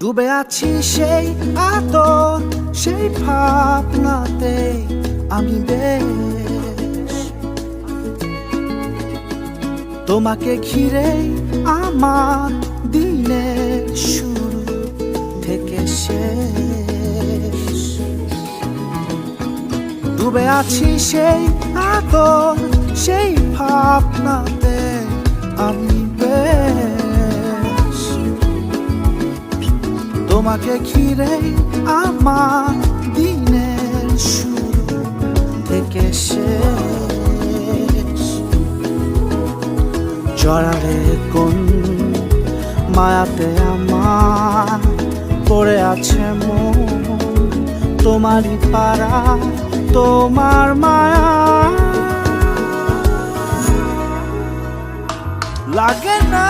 ডুবে আছি সেই আদর সেই ভাবনাতে আমি বেশ তোমাকে ঘিরে আমার দিনের শুরু থেকে শেষ ডুবে আছি সেই আদর সেই ভাবনাতে আমি বেশ তোমাকে ঘিরে আমার দিনের শুরু থেকে শেষ জড়ালে কোন মায়াতে আমার পড়ে আছে মন তোমারই পারা তোমার মায়া লাগে না